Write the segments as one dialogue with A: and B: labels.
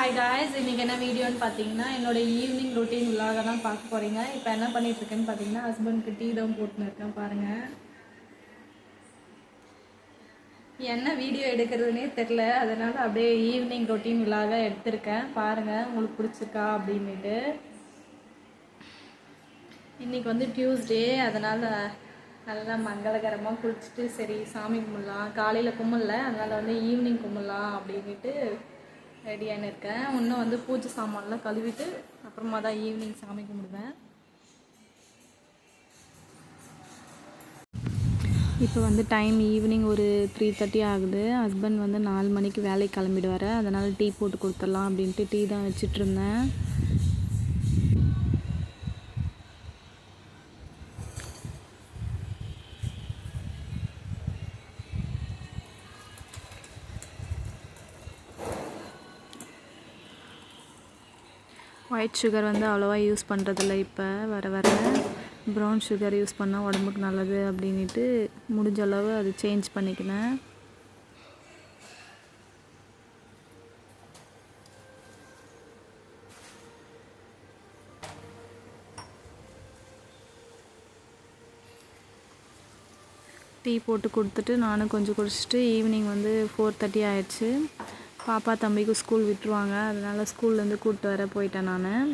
A: Hi guys, இன்றைக்கி என்ன வீடியோன்னு பார்த்தீங்கன்னா என்னோடய ஈவினிங் ரொட்டீன் விலாக தான் பார்க்க போகிறீங்க. இப்போ என்ன பண்ணிகிட்ருக்கேன்னு பார்த்தீங்கன்னா ஹஸ்பண்ட்க்கு டீ தான் போட்டுன்னு இருக்கேன். பாருங்கள், என்ன வீடியோ எடுக்கிறதுனே தெரில, அதனால் அப்படியே ஈவினிங் ரொட்டீன் விலாக எடுத்திருக்கேன். பாருங்கள், உங்களுக்கு பிடிச்சிருக்கா அப்படின்ட்டு. இன்றைக்கி வந்து டியூஸ்டே, அதனால் நல்லா மங்களகரமாக குளிச்சுட்டு சரி சாமி கும்பிட்லாம். காலையில் கும்பிடல, அதனால் வந்து ஈவினிங் கும்பிட்லாம் அப்படின்ட்டு ரெடியானு இருக்கேன். இன்னும் வந்து பூஜை சாமான்லாம் கழுவிட்டு அப்புறமா தான் ஈவினிங் சாமி கும்பிடுவேன். இப்போ வந்து டைம் ஈவினிங் ஒரு 3:30 ஆகுது. ஹஸ்பண்ட் வந்து 4 மணிக்கு வேலைக்கு கிளம்பிடுவார். அதனால் டீ போட்டு கொடுத்துடலாம் அப்படின்ட்டு டீ தான் வச்சிட்ருந்தேன். ஒயிட் சுகர் வந்து அவ்வளோவா யூஸ் பண்ணுறதில்ல. இப்போ வர வர ப்ரௌன் சுகர் யூஸ் பண்ணால் உடம்புக்கு நல்லது அப்படின்ட்டு முடிஞ்ச அளவு அது சேஞ்ச் பண்ணிக்கினேன். டீ போட்டு கொடுத்துட்டு நானும் கொஞ்சம் குடிச்சிட்டு ஈவினிங் வந்து 4:30 ஆயிடுச்சு. பாப்பா தம்பிக்கு ஸ்கூல் விட்டுருவாங்க, அதனால் ஸ்கூல்லேருந்து கூப்பிட்டு வர போயிட்டேன் நான்.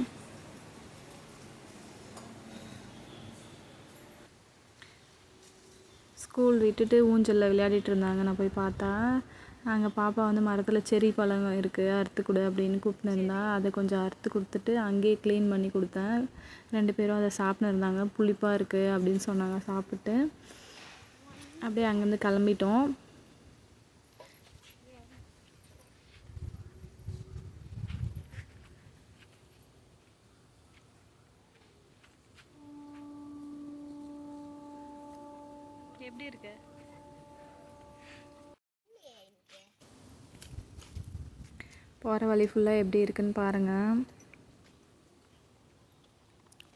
A: ஸ்கூல் விட்டுட்டு ஊஞ்சலில் விளையாடிட்டு இருந்தாங்க. நான் போய் பார்த்தா அங்கே பாப்பா வந்து மரத்தில் செரி பழம் இருக்குது, அறுத்து கொடு அப்படின்னு கூப்பிட்டு இருந்தா. அதை கொஞ்சம் அறுத்து கொடுத்துட்டு அங்கேயே க்ளீன் பண்ணி கொடுத்தேன். 2 பேரும் அதை சாப்பிட்டு இருந்தாங்க. புளிப்பாக இருக்குது அப்படின்னு சொன்னாங்க. சாப்பிட்டு அப்படியே அங்கேருந்து கிளம்பிட்டோம். எப்படி இருக்கு? போகிற வழி ஃபுல்லாக எப்படி இருக்குன்னு பாருங்கள்.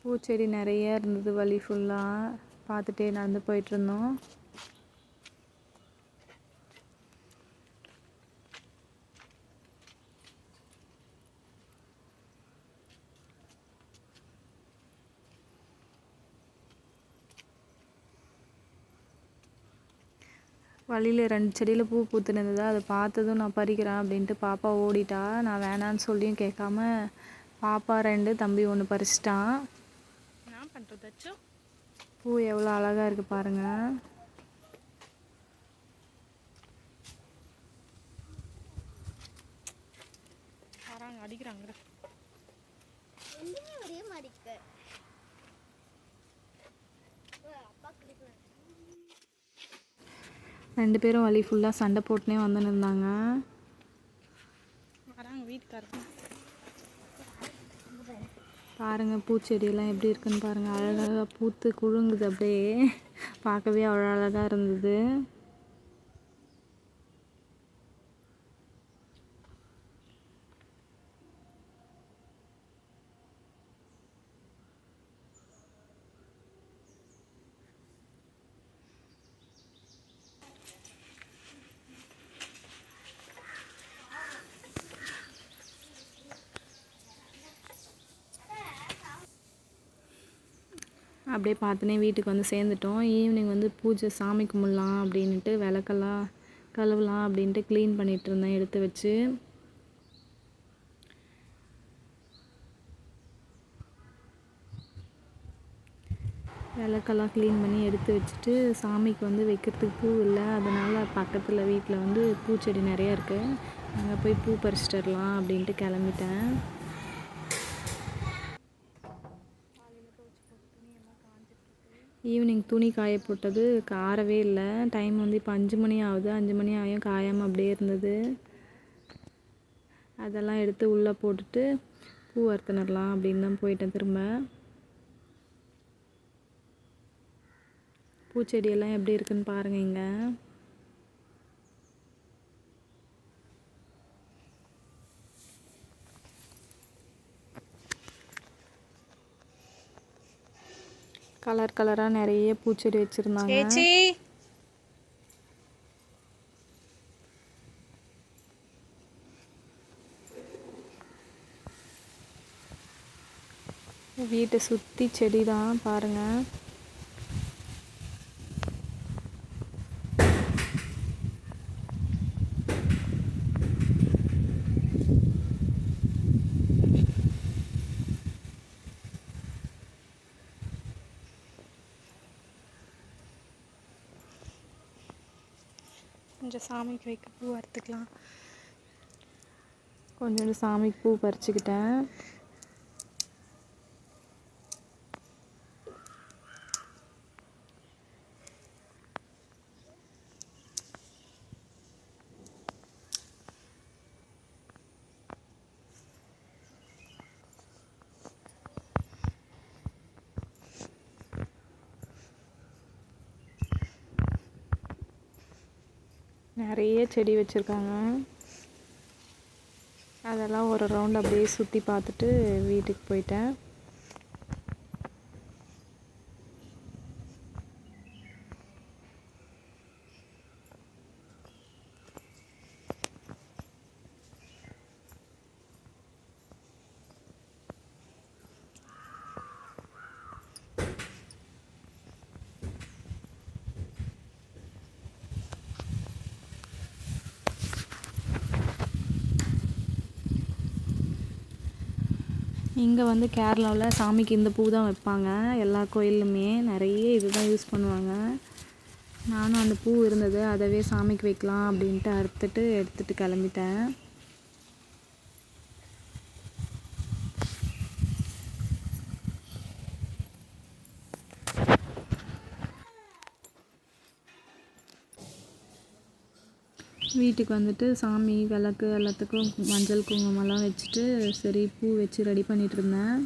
A: பூச்செடி நிறைய இருந்தது. வழி ஃபுல்லாக பார்த்துட்டே நடந்து போயிட்டுருந்தோம். வழியில் 2 செடியில் பூ பூத்துன்னு இருந்தது. அதை பார்த்ததும் நான் பறிக்கிறேன் அப்படின்ட்டு பாப்பா ஓடிட்டா. நான் வேணான்னு சொல்லியும் கேட்காம பாப்பா 2, தம்பி 1 பறிச்சிட்டான். என்ன பண்ணுறதாச்சும் பூ எவ்வளோ அழகாக இருக்குது பாருங்கள். அடிக்கிறாங்க. ரெண்டு பேரும் வழி ஃபுல்லாக சண்டை போட்டுனே வந்துன்னு இருந்தாங்க. வராங்க வீட்டுக்காரங்க. பாருங்கள் பூச்செடியெல்லாம் எப்படி இருக்குன்னு பாருங்கள். அழகாக பூத்து குலுங்குது. அப்படியே பார்க்கவே அவ்வளோ அழகாக இருந்தது. அப்படியே பார்த்துனே வீட்டுக்கு வந்து சேர்ந்துட்டோம். ஈவினிங் வந்து பூஜை சாமி கும்பிட்லாம் அப்படின்ட்டு விளக்கெல்லாம் கழுவலாம் அப்படின்ட்டு க்ளீன் பண்ணிகிட்டு இருந்தேன் எடுத்து வச்சு. விளக்கெல்லாம் க்ளீன் பண்ணி எடுத்து வச்சுட்டு சாமிக்கு வந்து வைக்கிறதுக்கு பூ இல்லை, அதனால் பக்கத்தில் வீட்டில் வந்து பூச்செடி நிறையா இருக்குது, அங்கே போய் பூ பறிச்சிட்டு வரலாம் அப்படின்ட்டு கிளம்பிட்டேன். ஈவினிங் துணி காய போட்டது காயவே இல்லை. டைம் வந்து இப்போ 5 மணி ஆகுது. 5 மணி ஆகியும் காயாமல் அப்படியே இருந்தது. அதெல்லாம் எடுத்து உள்ளே போட்டுட்டு பூ அறுத்துனரலாம் அப்படின்னு தான் போயிட்டேன். திரும்ப பூச்செடியெல்லாம் எப்படி இருக்குன்னு பாருங்கள். இங்கே கலர் கலராக நிறைய பூச்செடி வச்சுருந்தாங்க. வீட்டை சுற்றி செடி தான் பாருங்கள். கொஞ்சம் சாமிக்கு வைக்க பூ அறுத்துக்கலாம். கொஞ்சோண்டு சாமிக்கு பூ பறிச்சுக்கிட்டேன். நிறைய செடி வச்சுருக்காங்க. அதெல்லாம் ஒரு ரவுண்ட் அப்படியே சுற்றி பார்த்துட்டு வீட்டுக்கு போயிட்டேன். இங்கே வந்து கேரளாவில் சாமிக்கு இந்த பூ தான் வைப்பாங்க. எல்லா கோயிலுமே நிறைய இது தான் யூஸ் பண்ணுவாங்க. நானும் அந்த பூ இருந்தது, அதவே சாமிக்கு வைக்கலாம் அப்படின்ட்டு அறுத்துட்டு எடுத்துகிட்டு கிளம்பிட்டேன். வீட்டுக்கு வந்துட்டு சாமி விளக்கு எல்லாத்துக்கும் மஞ்சள் குங்குமம்லாம் வச்சுட்டு சரி பூ வச்சு ரெடி பண்ணிகிட்டு இருந்தேன்.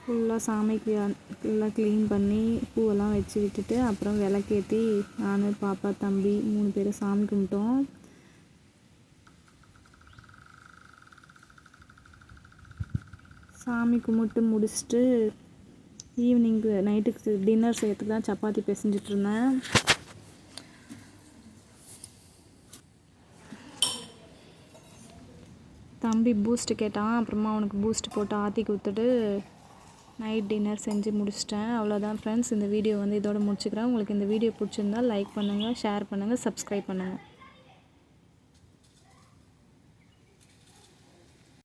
A: ஃபுல்லாக சாமிக்கு ஃபுல்லாக க்ளீன் பண்ணி பூவெல்லாம் வச்சு விட்டுட்டு அப்புறம் விளக்கேற்றி நான் பாப்பா தம்பி 3 பேரும் சாமி கும்பிட்டோம். சாமி கும்பிட்டு முடிச்சுட்டு ஈவினிங்கு நைட்டுக்கு டின்னர் செய்யறதுக்கு தான் சப்பாத்தி பிசைஞ்சிட்ருந்தேன். தம்பி பூஸ்ட்டு கேட்டான். அப்புறமா அவனுக்கு பூஸ்ட் போட்டு ஆற்றி கொடுத்துட்டு நைட் டின்னர் செஞ்சு முடிச்சிட்டேன். அவ்வளோதான் ஃப்ரெண்ட்ஸ், இந்த வீடியோ வந்து இதோட முடிச்சுக்கிறேன். உங்களுக்கு இந்த வீடியோ பிடிச்சிருந்தால் லைக் பண்ணுங்கள், ஷேர் பண்ணுங்கள், சப்ஸ்கிரைப் பண்ணுங்கள்.